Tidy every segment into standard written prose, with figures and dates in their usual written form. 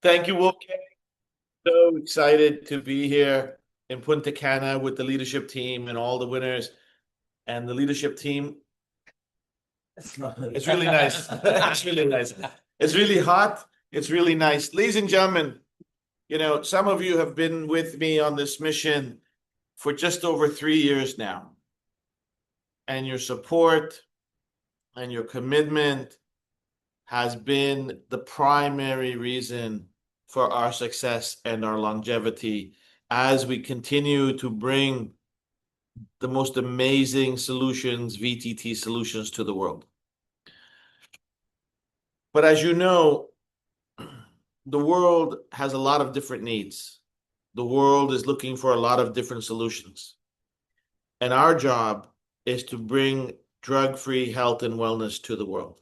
Thank you, Wolfgang. So excited to be here in Punta Cana with the leadership team and all the winners and the leadership team. It's really nice. It's really nice. It's really hot. It's really nice. Ladies and gentlemen, some of you have been with me on this mission for just over 3 years now. And your support and your commitment has been the primary reason for our success and our longevity as we continue to bring the most amazing solutions, VTT solutions, to the world. But as you know, the world has a lot of different needs. The world is looking for a lot of different solutions. And our job is to bring drug-free health and wellness to the world.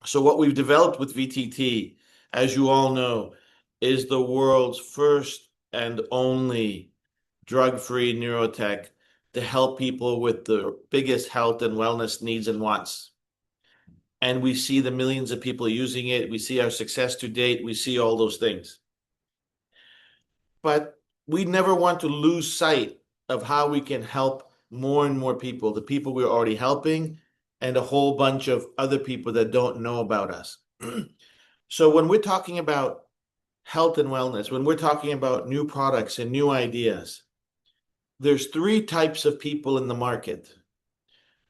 So what we've developed with VTT, as you all know, is the world's first and only drug-free neurotech to help people with the biggest health and wellness needs and wants. And we see the millions of people using it. We see our success to date. We see all those things. But we never want to lose sight of how we can help more and more people, the people we're already helping, and a whole bunch of other people that don't know about us. So when we're talking about health and wellness, when we're talking about new products and new ideas, there's three types of people in the market.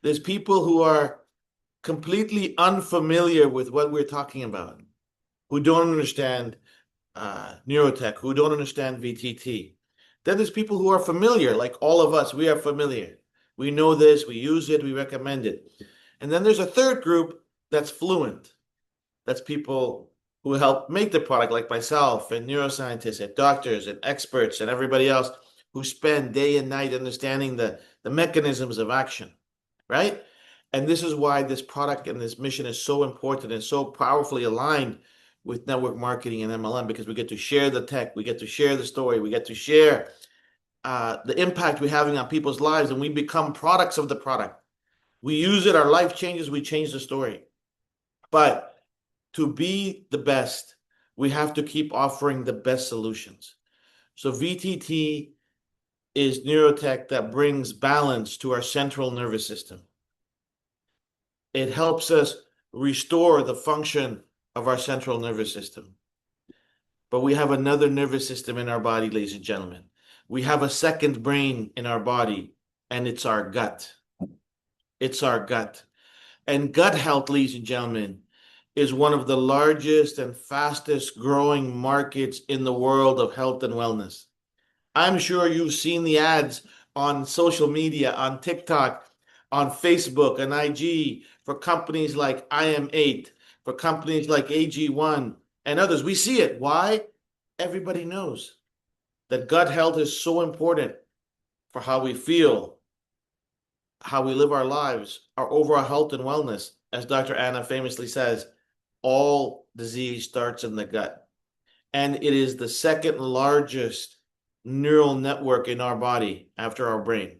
There's people who are completely unfamiliar with what we're talking about, who don't understand neurotech, who don't understand VTT. Then there's people who are familiar, like all of us. We are familiar. We know this, we use it, we recommend it. And then there's a third group that's fluent. That's people who help make the product, like myself and neuroscientists and doctors and experts and everybody else who spend day and night understanding the mechanisms of action, right? And this is why this product and this mission is so important and so powerfully aligned with network marketing and MLM, because we get to share the tech, we get to share the story, we get to share the impact we're having on people's lives, and we become products of the product. We use it, our life changes, we change the story. But to be the best, we have to keep offering the best solutions. So VTT is neurotech that brings balance to our central nervous system. It helps us restore the function of our central nervous system. But we have another nervous system in our body, ladies and gentlemen. We have a second brain in our body, and it's our gut. It's our gut. And gut health, ladies and gentlemen, is one of the largest and fastest growing markets in the world of health and wellness. I'm sure you've seen the ads on social media, on TikTok, on Facebook and IG for companies like IM8, for companies like AG1 and others. We see it. Why? Everybody knows that gut health is so important for how we feel, how we live our lives, our overall health and wellness. As Dr. Anna famously says, all disease starts in the gut. And it is the second largest neural network in our body after our brain.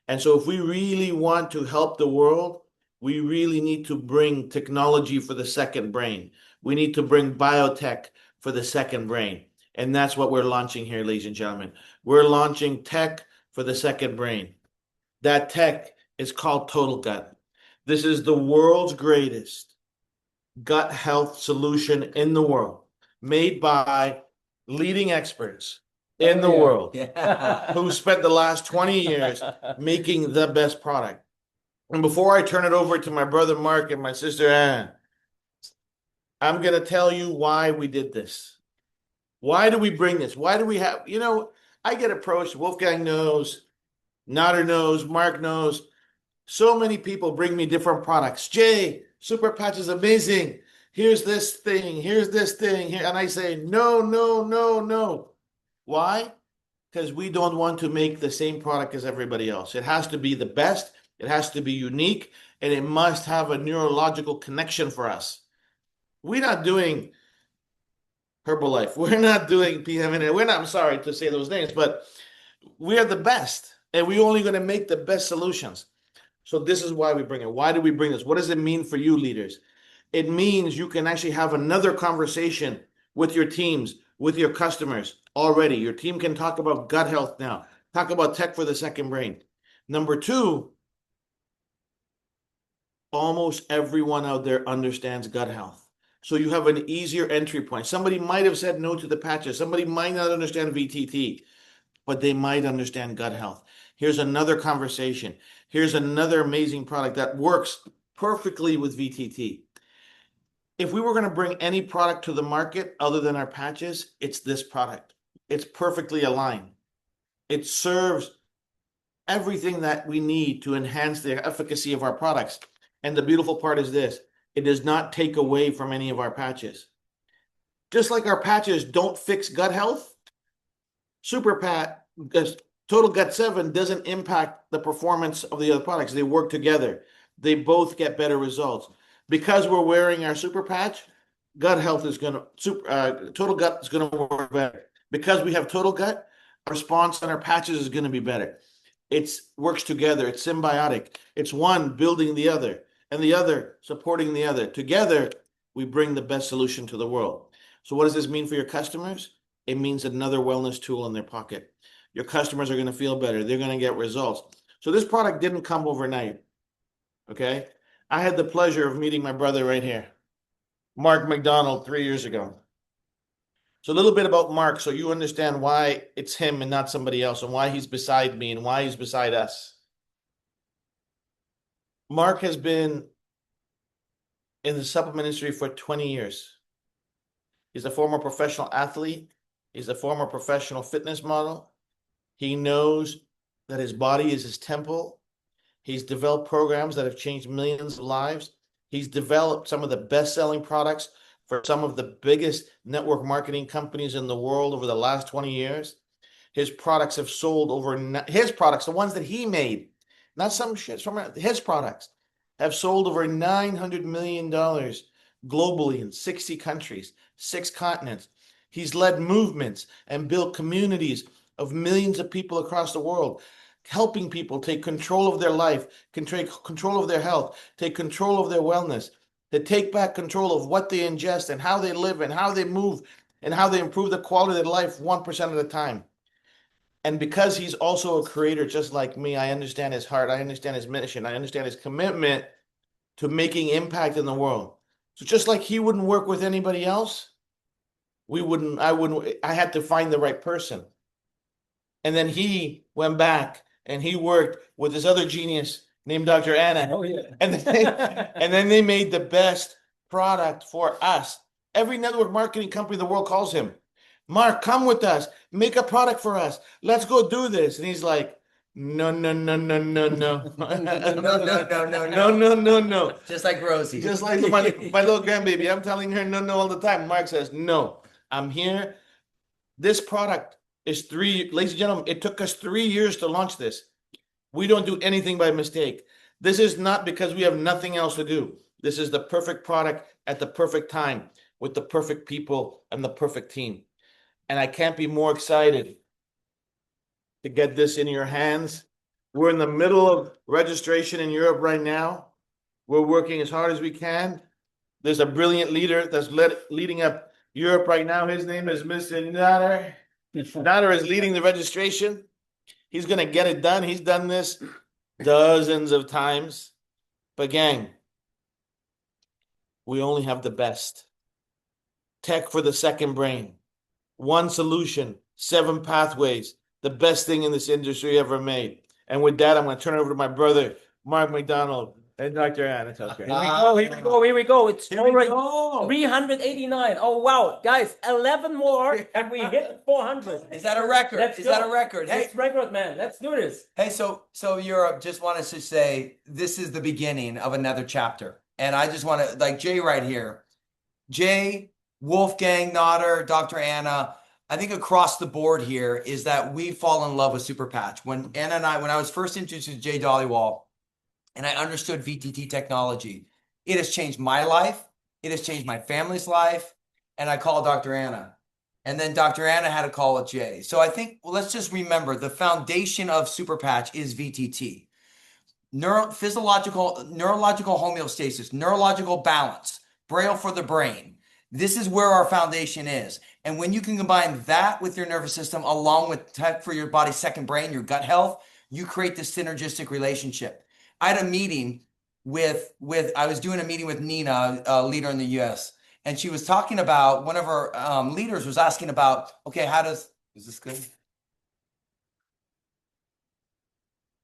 And so if we really want to help the world, we really need to bring technology for the second brain. We need to bring biotech for the second brain. And that's what we're launching here, ladies and gentlemen. We're launching tech for the second brain. That tech is called Total Gut. This is the world's greatest gut health solution in the world, made by leading experts in the world who spent the last 20 years making the best product. And before I turn it over to my brother Mark and my sister Anne, I'm going to tell you why we did this. Why do we bring this? Why do we have, I get approached, Wolfgang knows, Nader knows, Mark knows. So many people bring me different products. Jay, Super Patch is amazing. Here's this thing. Here's this thing. Here. And I say, no, no, no, no. Why? Because we don't want to make the same product as everybody else. It has to be the best. It has to be unique. And it must have a neurological connection for us. We're not doing Herbalife. We're not doing PM&A. We're not, I'm sorry to say those names, but we are the best. And we're only going to make the best solutions. So this is why we bring it. Why do we bring this? What does it mean for you leaders? It means you can actually have another conversation with your teams, with your customers already. Your team can talk about gut health now. Talk about tech for the second brain. Number two, almost everyone out there understands gut health. So you have an easier entry point. Somebody might have said no to the patches. Somebody might not understand VTT, but they might understand gut health. Here's another conversation. Here's another amazing product that works perfectly with VTT. If we were going to bring any product to the market other than our patches, it's this product. It's perfectly aligned. It serves everything that we need to enhance the efficacy of our products. And the beautiful part is this: it does not take away from any of our patches. Just like our patches don't fix gut health, Super Pat, Total Gut 7 doesn't impact the performance of the other products. They work together. They both get better results. Because we're wearing our Super Patch, gut health is going to, Total Gut is going to work better. Because we have Total Gut, our response on our patches is going to be better. It works together. It's symbiotic. It's one building the other, and the other supporting the other. Together, we bring the best solution to the world. So what does this mean for your customers? It means another wellness tool in their pocket. Your customers are going to feel better. They're going to get results. So this product didn't come overnight, okay? I had the pleasure of meeting my brother right here, Mark McDonald, 3 years ago. So a little bit about Mark, so you understand why it's him and not somebody else, and why he's beside me and why he's beside us. Mark has been in the supplement industry for 20 years. He's a former professional athlete. He's a former professional fitness model. He knows that his body is his temple. He's developed programs that have changed millions of lives. He's developed some of the best-selling products for some of the biggest network marketing companies in the world over the last 20 years. His products have sold over, his products, the ones that he made, not some shit, his products have sold over $900 million globally in 60 countries, 6 continents. He's led movements and built communities of millions of people across the world, helping people take control of their life, take control of their health, take control of their wellness, to take back control of what they ingest and how they live and how they move and how they improve the quality of their life 1% at a time. And because he's also a creator just like me, I understand his heart, I understand his mission, I understand his commitment to making impact in the world. So just like he wouldn't work with anybody else, I had to find the right person. And then he went back and he worked with this other genius named Dr. Anna. Oh, yeah. And then they made the best product for us. Every network marketing company in the world calls him. Mark, come with us. Make a product for us. Let's go do this. And he's like, no, no, no, no, no, no. No. Just like Rosie. Just like my little grandbaby. I'm telling her no all the time. Mark says, no, I'm here. This product is ladies and gentlemen, it took us 3 years to launch this. We don't do anything by mistake. This is not because we have nothing else to do. This is the perfect product at the perfect time with the perfect people and the perfect team. And I can't be more excited to get this in your hands. We're in the middle of registration in Europe right now. We're working as hard as we can. There's a brilliant leader that's leading up Europe right now. His name is Mr. Nader. Nader is leading the registration. He's going to get it done. He's done this dozens of times. But gang, we only have the best. Tech for the second brain. One solution, 7 pathways. The best thing in this industry ever made. And with that, I'm going to turn it over to my brother, Mark McDonald, and Dr. Ann. Okay. Here we go. It's already 389. Oh, wow. Guys, 11 more and we hit 400. Is that a record? Let's Is go. that a record? Hey, It's record, man. Let's do this. hey, so Europe, just wanted to say this is the beginning of another chapter. And I just want to, like Jay right here, Jay, Wolfgang, Nader, Dr. Anna, I think across the board here is that we fall in love with Super Patch. When Anna and I, when I was first introduced to Jay Dollywall and I understood VTT technology, it has changed my life. It has changed my family's life. And I called Dr. Anna. And then Dr. Anna had a call with Jay. So I think, well, let's just remember the foundation of Super Patch is VTT. Neurological homeostasis, neurological balance, Braille for the brain. This is where our foundation is. And when you can combine that with your nervous system, along with tech for your body's second brain, your gut health, you create this synergistic relationship. I had a meeting I was doing a meeting with Nina, a leader in the US, and she was talking about, one of our leaders was asking about, okay, is this good?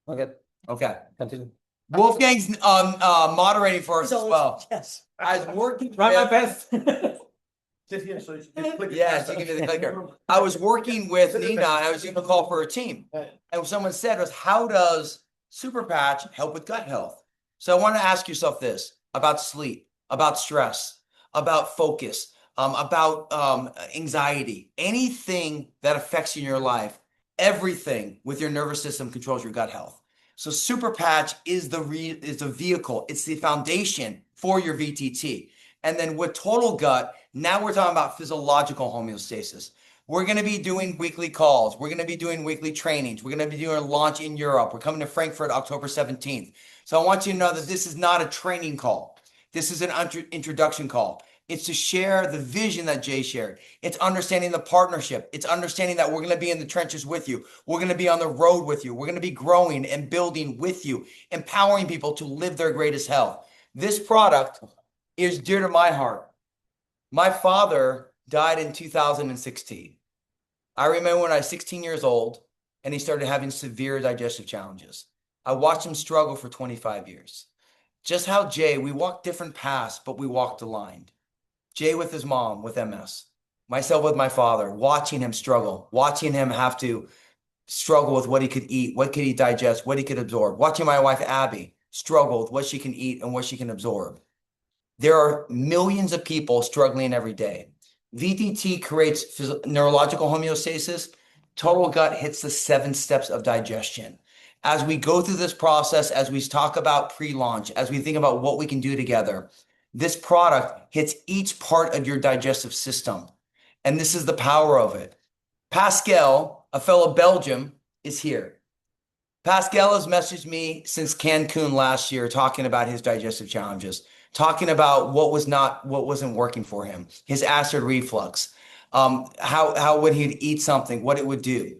Okay, Okay. continue. Wolfgang's moderating for us as well. Yes. I was working Try my with, best. Sit here so you can click it. yes, you can do the clicker. I was working with Nina, and I was doing a call for a team. And someone said was, how does Super Patch help with gut health? So I want to ask yourself this about sleep, about stress, about focus, about anxiety, anything that affects you in your life, everything with your nervous system controls your gut health. So Super Patch is the vehicle. It's the foundation for your VTT. And then with Total Gut, now we're talking about physiological homeostasis. We're going to be doing weekly calls. We're going to be doing weekly trainings. We're going to be doing a launch in Europe. We're coming to Frankfurt October 17th. So I want you to know that this is not a training call. This is an introduction call. It's to share the vision that Jay shared. It's understanding the partnership. It's understanding that we're going to be in the trenches with you. We're going to be on the road with you. We're going to be growing and building with you, empowering people to live their greatest health. This product is dear to my heart. My father died in 2016. I remember when I was 16 years old and he started having severe digestive challenges. I watched him struggle for 25 years. Just how Jay, we walked different paths, but we walked aligned. Jay with his mom with MS, myself with my father, watching him struggle, watching him have to struggle with what he could eat, what could he digest, what he could absorb, watching my wife Abby struggle with what she can eat and what she can absorb. There are millions of people struggling every day. VTT creates neurological homeostasis. Total Gut hits the 7 steps of digestion. As we go through this process, as we talk about pre-launch, as we think about what we can do together, this product hits each part of your digestive system. And this is the power of it. Pascal, a fellow Belgium, is here. Pascal has messaged me since Cancun last year, talking about his digestive challenges, talking about what wasn't working for him, his acid reflux, how when he'd eat something, what it would do.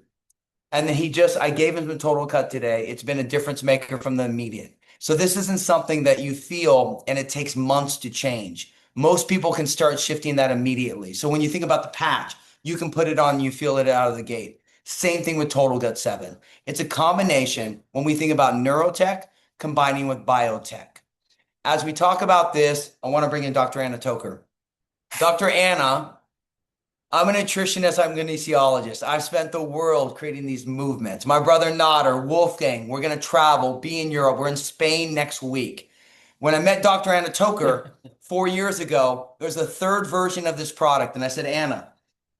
And then I gave him the Total Cut today. It's been a difference maker from the immediate. So this isn't something that you feel and it takes months to change. Most people can start shifting that immediately. So when you think about the patch, you can put it on, you feel it out of the gate. Same thing with Total Gut 7. It's a combination when we think about neurotech combining with biotech. As we talk about this, I want to bring in Dr. Anna Toker. Dr. Anna, I'm a nutritionist, I'm a kinesiologist. I've spent the world creating these movements. My brother Nader, Wolfgang, we're going to travel, be in Europe. We're in Spain next week. When I met Dr. Anna Toker 4 years ago, there's a third version of this product. And I said, Anna,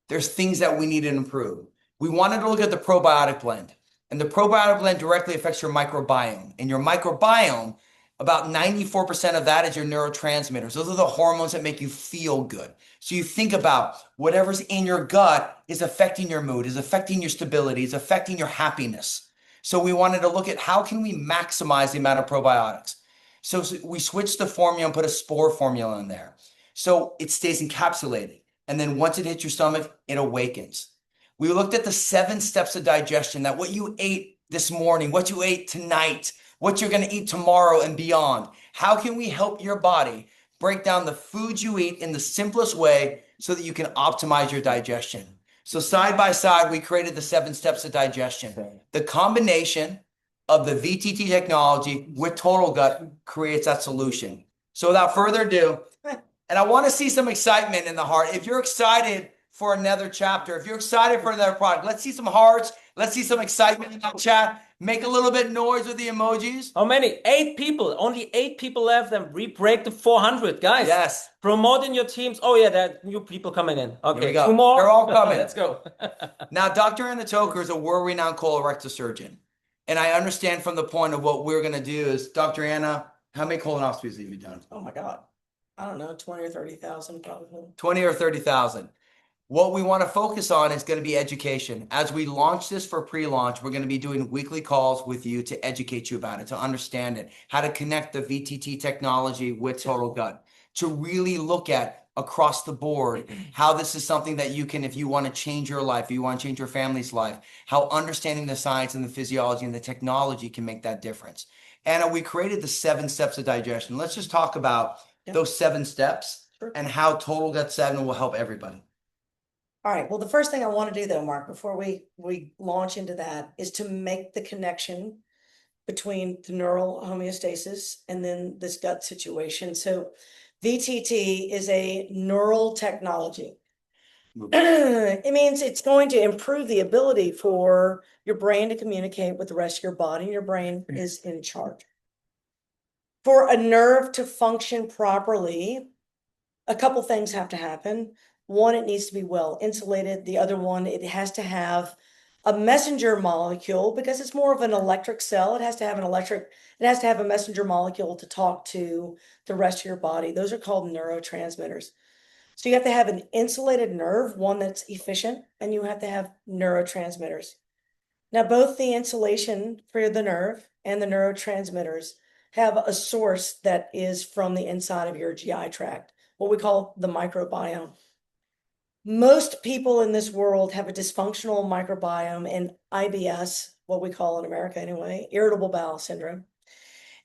there's things that we need to improve. We wanted to look at the probiotic blend. And the probiotic blend directly affects your microbiome. And your microbiome, about 94% of that is your neurotransmitters. Those are the hormones that make you feel good. So you think about whatever's in your gut is affecting your mood, is affecting your stability, is affecting your happiness. So we wanted to look at how can we maximize the amount of probiotics. So we switched the formula and put a spore formula in there. So it stays encapsulated. And then once it hits your stomach, it awakens. We looked at the 7 steps of digestion, that what you ate this morning, what you ate tonight, what you're going to eat tomorrow and beyond. How can we help your body break down the food you eat in the simplest way so that you can optimize your digestion? So side by side, we created the 7 steps of digestion. The combination of the VTT technology with Total Gut creates that solution. So without further ado, and I want to see some excitement in the heart. If you're excited for another chapter, if you're excited for another product, let's see some hearts. Let's see some excitement in that chat. Make a little bit noise with the emojis. How many? 8 people. Only 8 people left, and we break the 400, guys. Yes. Promoting your teams. Oh yeah, there are new people coming in. Okay, Here we go. 2 more. They're all coming. Let's go. Now, Dr. Anna Toker is a world-renowned colorectal surgeon. And I understand from the point of what we're going to do is, Dr. Anna, how many colonoscopies have you done? Oh my God. I don't know, 20 or 30,000 probably. 20 or 30,000. What we want to focus on is going to be education. As we launch this for pre-launch, we're going to be doing weekly calls with you to educate you about it, to understand it, how to connect the VTT technology with Total Gut, to really look at across the board, how this is something that you can, if you want to change your life, if you want to change your family's life, how understanding the science and the physiology and the technology can make that difference. Anna, we created the 7 steps of digestion. Let's just talk about those 7 steps and how Total Gut 7 will help everybody. All right. Well, the first thing I want to do though, Mark, before we launch into that, is to make the connection between the neural homeostasis and then this gut situation. So VTT is a neural technology. It means it's going to improve the ability for your brain to communicate with the rest of your body. Your brain is in charge. For a nerve to function properly, a couple things have to happen. One, it needs to be well insulated. The other one, it has to have a messenger molecule because it's more of an electric cell. It has to have a messenger molecule to talk to the rest of your body. Those are called neurotransmitters. So you have to have an insulated nerve, one that's efficient, and you have to have neurotransmitters. Now, both the insulation for the nerve and the neurotransmitters have a source that is from the inside of your GI tract, what we call the microbiome. Most people in this world have a dysfunctional microbiome and IBS, what we call in America anyway, irritable bowel syndrome.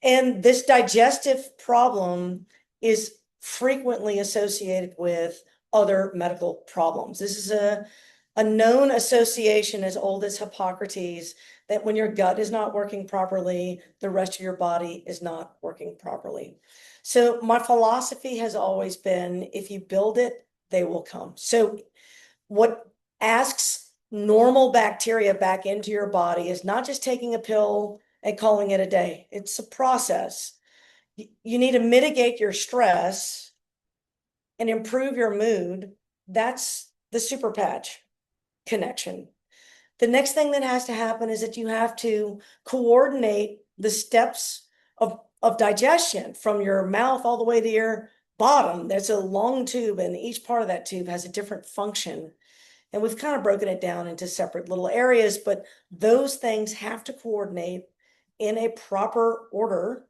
And this digestive problem is frequently associated with other medical problems. This is a known association as old as Hippocrates, that when your gut is not working properly, the rest of your body is not working properly. So my philosophy has always been, if you build it, they will come. So what asks normal bacteria back into your body is not just taking a pill and calling it a day. It's a process. You need to mitigate your stress and improve your mood. That's the super patch connection. The next thing that has to happen is that you have to coordinate the steps of digestion from your mouth all the way to your bottom. There's a long tube, and each part of that tube has a different function. And we've kind of broken it down into separate little areas, but those things have to coordinate in a proper order.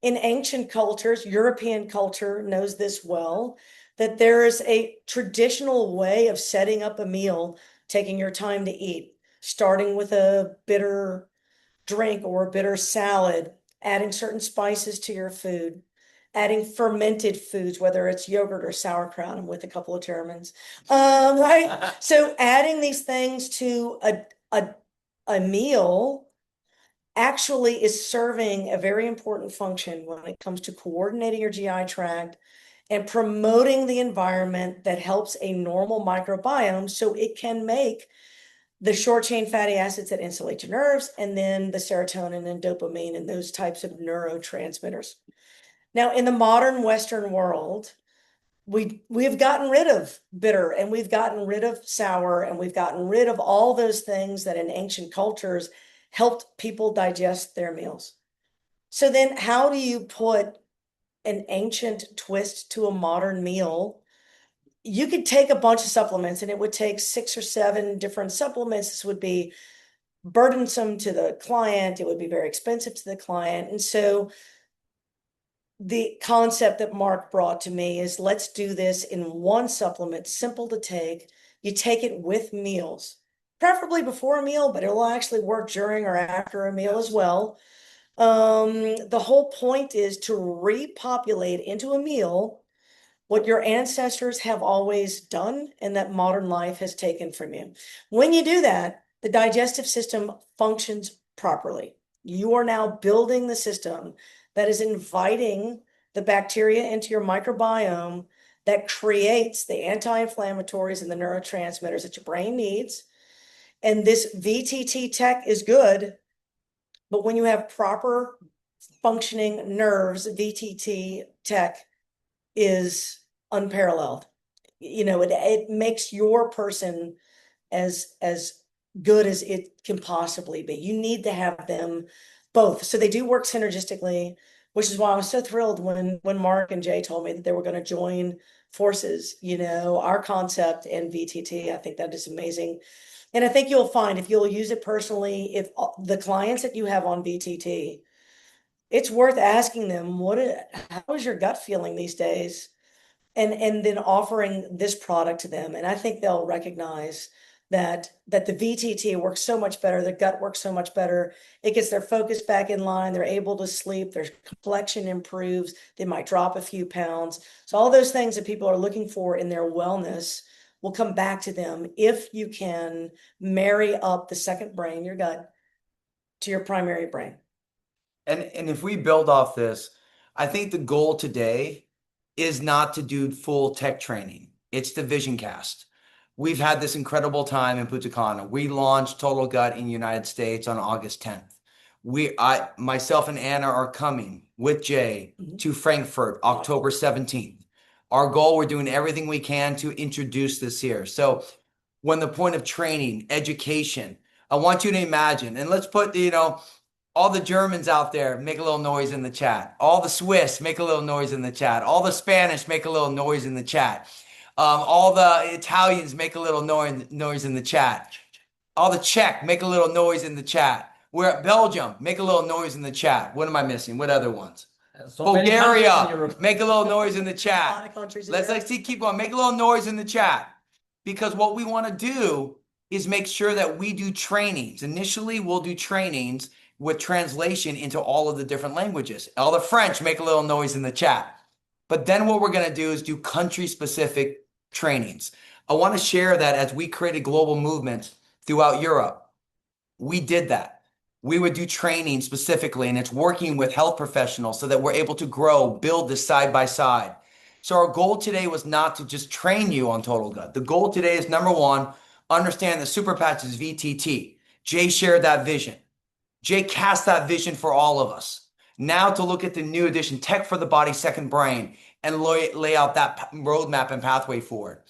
In ancient cultures, European culture knows this well, that there is a traditional way of setting up a meal, taking your time to eat, starting with a bitter drink or a bitter salad, adding certain spices to your food, adding fermented foods, whether it's yogurt or sauerkraut. I'm with a couple of Germans, right? So adding these things to a meal actually is serving a very important function when it comes to coordinating your GI tract and promoting the environment that helps a normal microbiome so it can make the short chain fatty acids that insulate your nerves, and then the serotonin and dopamine and those types of neurotransmitters. Now, in the modern Western world, we've gotten rid of bitter, and we've gotten rid of sour, and we've gotten rid of all those things that in ancient cultures helped people digest their meals. So then how do you put an ancient twist to a modern meal? You could take a bunch of supplements, and it would take 6 or 7 different supplements. This would be burdensome to the client. It would be very expensive to the client. And so the concept that Mark brought to me is, let's do this in one supplement, simple to take. You take it with meals, preferably before a meal, but it will actually work during or after a meal as well. The whole point is to repopulate into a meal what your ancestors have always done and that modern life has taken from you. When you do that, the digestive system functions properly. You are now building the system that is inviting the bacteria into your microbiome that creates the anti-inflammatories and the neurotransmitters that your brain needs. And this VTT tech is good, but when you have proper functioning nerves, VTT tech is unparalleled. You know, it makes your person as good as it can possibly be. You need to have them both. So they do work synergistically, which is why I was so thrilled when Mark and Jay told me that they were going to join forces, you know, our concept and VTT. I think that is amazing. And I think you'll find, if you'll use it personally, if the clients that you have on VTT, it's worth asking them, how is your gut feeling these days? and then offering this product to them. And I think they'll recognize that the VTT works so much better, the gut works so much better. It gets their focus back in line. They're able to sleep. Their complexion improves. They might drop a few pounds. So all those things that people are looking for in their wellness will come back to them if you can marry up the second brain, your gut, to your primary brain. And if we build off this, I think the goal today is not to do full tech training. It's the vision cast. We've had this incredible time in Punta Cana. We launched Total Gut in the United States on August 10th. Myself and Anna are coming with Jay to Frankfurt, October 17th. Our goal, we're doing everything we can to introduce this here. So when the point of training, education, I want you to imagine, and let's put, all the Germans out there, make a little noise in the chat. All the Swiss, make a little noise in the chat. All the Spanish, make a little noise in the chat. All the Italians, make a little noise in the chat. All the Czech, make a little noise in the chat. We're at Belgium, make a little noise in the chat. What am I missing? What other ones? So Bulgaria, make a little noise in the A lot chat. of countries in Let's Europe. keep going. Make a little noise in the chat. Because what we want to do is make sure that we do trainings. Initially, we'll do trainings with translation into all of the different languages. All the French, make a little noise in the chat. But then what we're going to do is do country-specific trainings. I want to share that as we created global movements throughout Europe, we did that. We would do training specifically, and it's working with health professionals so that we're able to grow, build this side by side. So our goal today was not to just train you on Total Gut. The goal today is, number one, understand the super patch is VTT. Jay shared that vision. Jay cast that vision for all of us. Now to look at the new edition, Tech for the Body, Second Brain, and lay out that roadmap and pathway forward.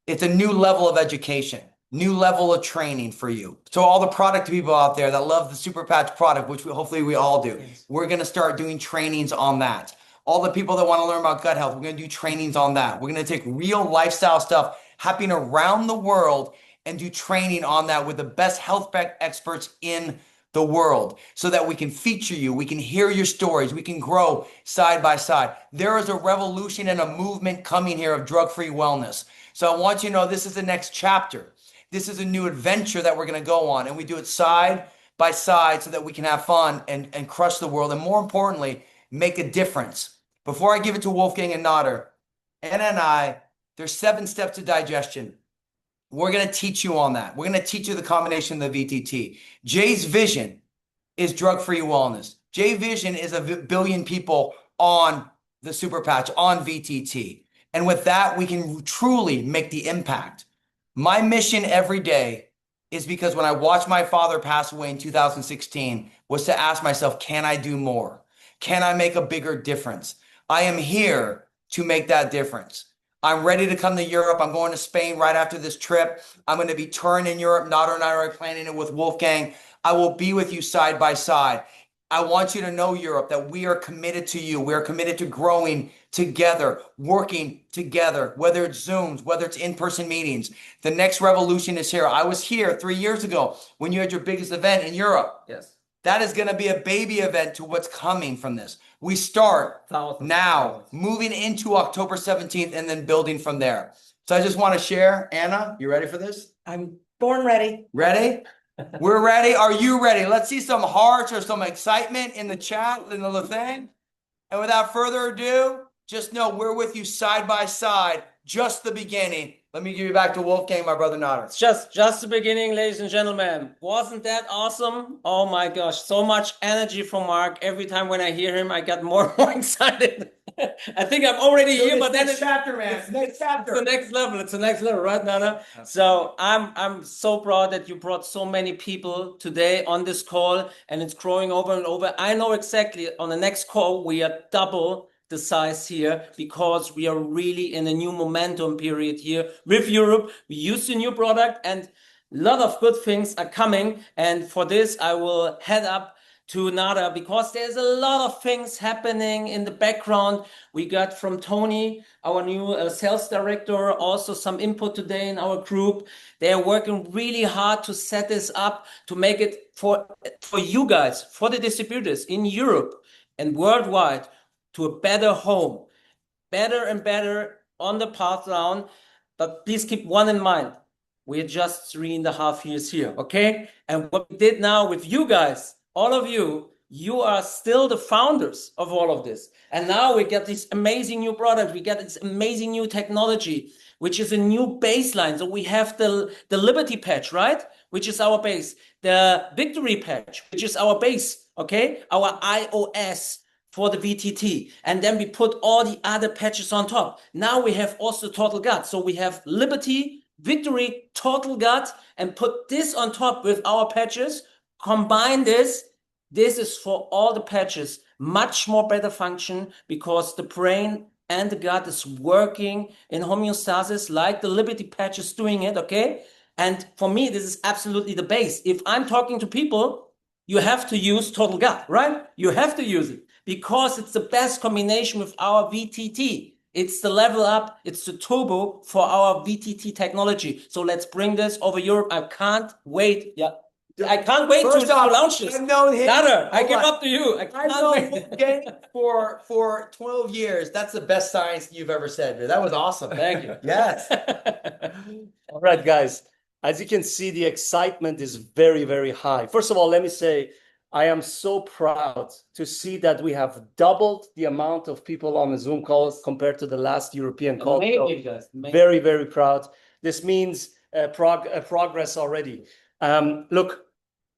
It's a new level of education, new level of training for you. So all the product people out there that love the Super Patch product, which hopefully we all do, we're going to start doing trainings on that. All the people that want to learn about gut health, we're going to do trainings on that. We're going to take real lifestyle stuff happening around the world and do training on that with the best health experts in the world so that we can feature you, we can hear your stories, we can grow side by side. There is a revolution and a movement coming here of drug-free wellness. So I want you to know this is the next chapter. This is a new adventure that we're going to go on, and we do it side by side so that we can have fun and crush the world, and more importantly, make a difference. Before I give it to Wolfgang and Nader, Anna and I, there's 7 steps to digestion. We're going to teach you on that. We're going to teach you the combination of the VTT. Jay's vision is drug-free wellness. Jay's vision is 1 billion people on the super patch, on VTT. And with that, we can truly make the impact. My mission every day is because when I watched my father pass away in 2016, was to ask myself, can I do more? Can I make a bigger difference? I am here to make that difference. I'm ready to come to Europe. I'm going to Spain right after this trip. I'm going to be touring in Europe. Nader and I are planning it with Wolfgang. I will be with you side by side. I want you to know, Europe, that we are committed to you. We are committed to growing together, working together, whether it's Zooms, whether it's in-person meetings. The next revolution is here. I was here 3 years ago when you had your biggest event in Europe. Yes. That is going to be a baby event to what's coming from this. We start now, moving into October 17th and then building from there. So I just want to share. Anna, you ready for this? I'm born ready. Ready? We're ready. Are you ready? Let's see some hearts or some excitement in the chat, in the thing. And without further ado, just know we're with you side by side. Just the beginning. Let me give you back to Wolfgang, my brother Nader. Just the beginning, ladies and gentlemen. Wasn't that awesome? Oh my gosh, so much energy from Mark. Every time when I hear him, I get more and more excited. I think I'm already here, but then it's chapter, man. It's next chapter. the next level. It's the next level, right, Nana? So I'm so proud that you brought so many people today on this call, and it's growing over and over. I know exactly on the next call we are double the size here because we are really in a new momentum period here with Europe. We use the new product and a lot of good things are coming. And for this, I will head up to Nader because there's a lot of things happening in the background. We got from Tony, our new sales director, also some input today in our group. They are working really hard to set this up, to make it for you guys, for the distributors in Europe and worldwide, to a better home, better and better on the path down. But please keep one in mind. We're just 3.5 years here, okay? And what we did now with you guys, all of you, you are still the founders of all of this. And now we get this amazing new product. We get this amazing new technology, which is a new baseline. So we have the Liberty patch, right? Which is our base. The Victory patch, which is our base, okay? Our iOS for the VTT. And then we put all the other patches on top. Now we have also Total Gut. So we have Liberty, Victory, Total Gut, and put this on top with our patches. Combine this. This is for all the patches. Much more better function because the brain and the gut is working in homeostasis like the Liberty patch is doing it, okay? And for me, this is absolutely the base. If I'm talking to people, you have to use Total Gut, right? You have to use it because it's the best combination with our VTT. It's the level up, it's the turbo for our VTT technology. So let's bring this over Europe. I can't wait. Yeah. I can't wait First to off, launch this. I've known him. Nader, I Hold give on. up to you. I I've cannot known wait. Wolfgang for 12 years. That's the best science you've ever said. That was awesome. Thank you. Yes. All right, guys. As you can see, the excitement is very, very high. First of all, let me say, I am so proud to see that we have doubled the amount of people on the Zoom calls compared to the last European call. So Amazing, guys. Amazing. very, very proud. This means progress already. Look,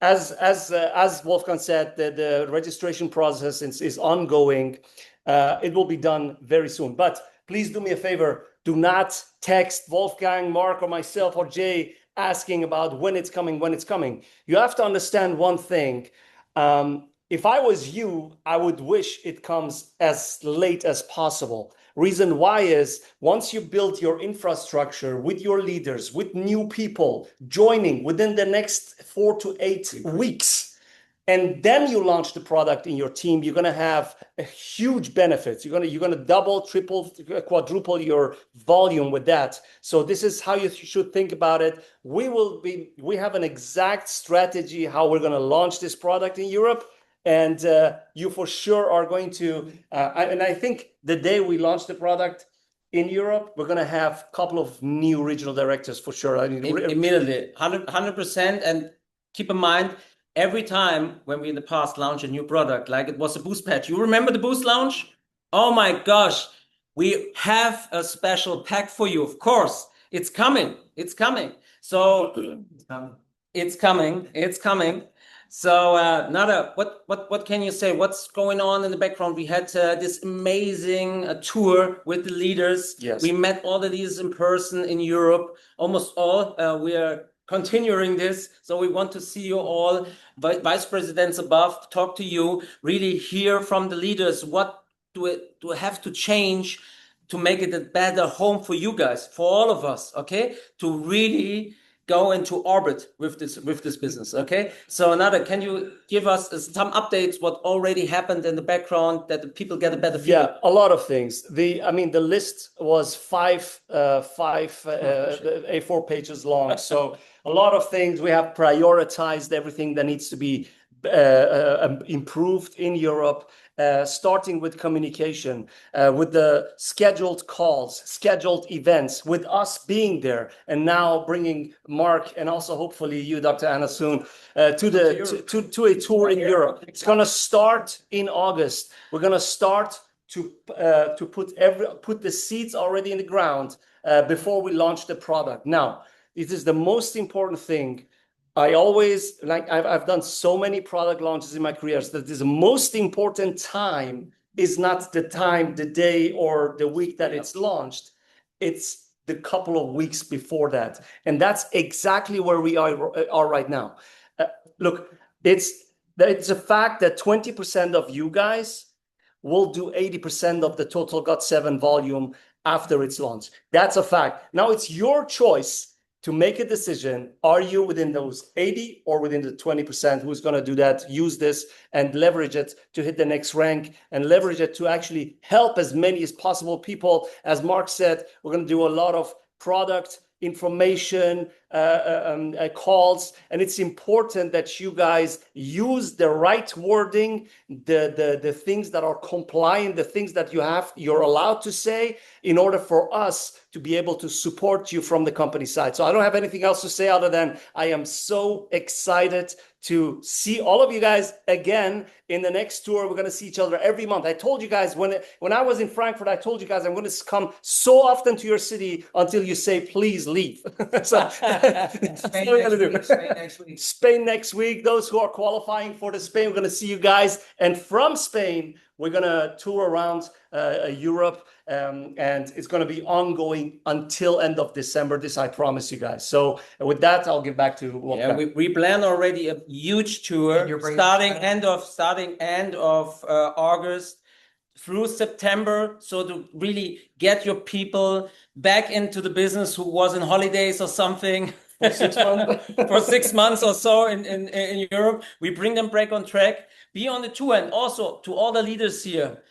as Wolfgang said, the registration process is ongoing. It will be done very soon. But please do me a favor. Do not text Wolfgang, Mark, or myself, or Jay asking about when it's coming, when it's coming. You have to understand one thing. If I was you, I would wish it comes as late as possible. Reason why is once you build your infrastructure with your leaders, with new people joining within the next 4 to 8 weeks, and then you launch the product in your team, you're going to have a huge benefits. You're going to double, triple, quadruple your volume with that. So this is how you should think about it. We have an exact strategy how we're going to launch this product in Europe. And you for sure are going to, and I think the day we launch the product in Europe, we're going to have a couple of new regional directors for sure. I mean, Immediately, 100%. And keep in mind, every time when we in the past launch a new product, like it was a Boost patch, you remember the Boost launch? Oh my gosh, we have a special pack for you. Of course, it's coming. It's coming. So it's coming. It's coming. So, Nader, what can you say? What's going on in the background? We had this amazing tour with the leaders. Yes. We met all the leaders in person in Europe, almost all. We are continuing this. So we want to see you all, vice presidents above, talk to you, really hear from the leaders. What do I have to change to make it a better home for you guys, for all of us, okay? To really go into orbit with this business, okay? So Nader, can you give us some updates what already happened in the background that the people get a better feel? Yeah, a lot of things. The list was five A4 pages long. So a lot of things. We have prioritized everything that needs to be improved in Europe. Starting with communication, with the scheduled calls, scheduled events, with us being there, and now bringing Mark and also hopefully you, Dr. Anna, soon to a tour in Europe. It's going to start in August. We're going to start to put the seeds already in the ground before we launch the product. Now, this is the most important thing. I always, I've done so many product launches in my career, so that the most important time is not the time, the day, or the week that it's launched. It's the couple of weeks before that. And that's exactly where we are right now. Look, it's a fact that 20% of you guys will do 80% of the Total Gut 7 volume after it's launched. That's a fact. Now it's your choice to make a decision. Are you within those 80 or within the 20% who's going to do that, use this and leverage it to hit the next rank and leverage it to actually help as many as possible people? As Mark said, we're going to do a lot of product information, calls, and it's important that you guys use the right wording, the things that are compliant, the things that you're allowed to say in order for us to be able to support you from the company side. So I don't have anything else to say other than I am so excited to see all of you guys again in the next tour. We're going to see each other every month. I told you guys when I was in Frankfurt, I told you guys I'm going to come so often to your city until you say, please leave. So that's what we're going to do. Spain next week. Spain next week. Those who are qualifying for the Spain, we're going to see you guys. And from Spain, we're going to tour around Europe. And it's going to be ongoing until end of December. This I promise you guys. So with that, I'll give back to Wolfgang. Yeah, we plan already a huge tour starting end of August through September. So to really get your people back into the business who was in holidays or something For 6 months. for 6 months or so in Europe, we bring them back on track. Be on the tour, and also to all the leaders here.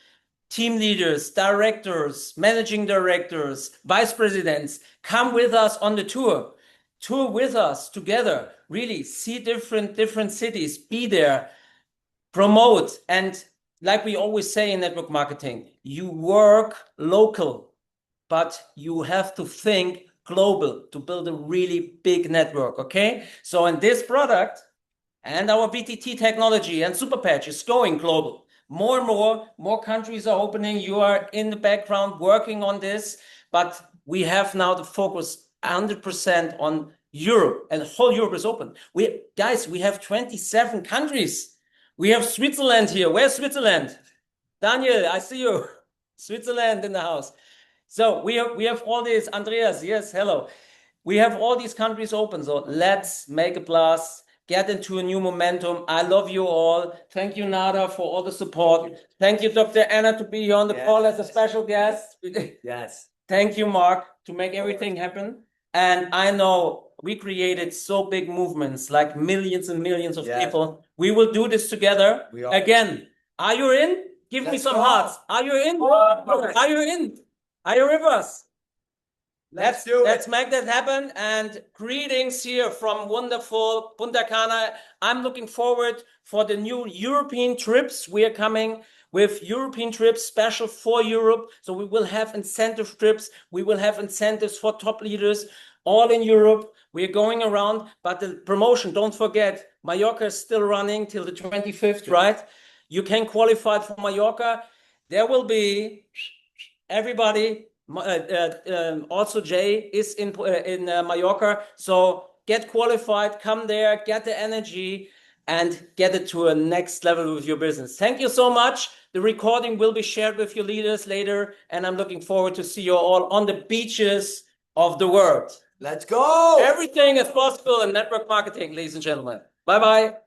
Team leaders, directors, managing directors, vice presidents, come with us on the tour. Tour with us together. Really see different cities. Be there. Promote. And like we always say in network marketing, you work local, but you have to think global to build a really big network. Okay? So in this product and our BTT technology and Super Patch is going global. More and more countries are opening. You are in the background working on this, but we have now the focus 100% on Europe, and whole Europe is open. We have 27 countries. We have Switzerland here. Where's Switzerland? Daniel, I see you. Switzerland in the house. So we have all these. Andreas, yes, hello. We have all these countries open. So let's make a blast. Get into a new momentum. I love you all. Thank you, Nader, for all the support. Thank you, Dr. Anna, to be here on the call as a special guest. Yes. Thank you, Mark, to make everything happen. And I know we created so big movements, like millions and millions of people. We will do this together. We are. Again, are you in? Give me Let's some go. hearts. Are you in? Are you in? Are you with us? Let's do it. Let's make that happen. And greetings here from wonderful Punta Cana. I'm looking forward for the new European trips. We are coming with European trips special for Europe. So we will have incentive trips. We will have incentives for top leaders all in Europe. We are going around, but the promotion, don't forget, Mallorca is still running till the 25th, right? You can qualify for Mallorca. There will be everybody. Also Jay is in Mallorca, so get qualified, come there, get the energy and get it to a next level with your business. Thank you so much. The recording will be shared with your leaders later, and I'm looking forward to see you all on the beaches of the world. Let's go. Everything is possible in network marketing, ladies and gentlemen. Bye bye.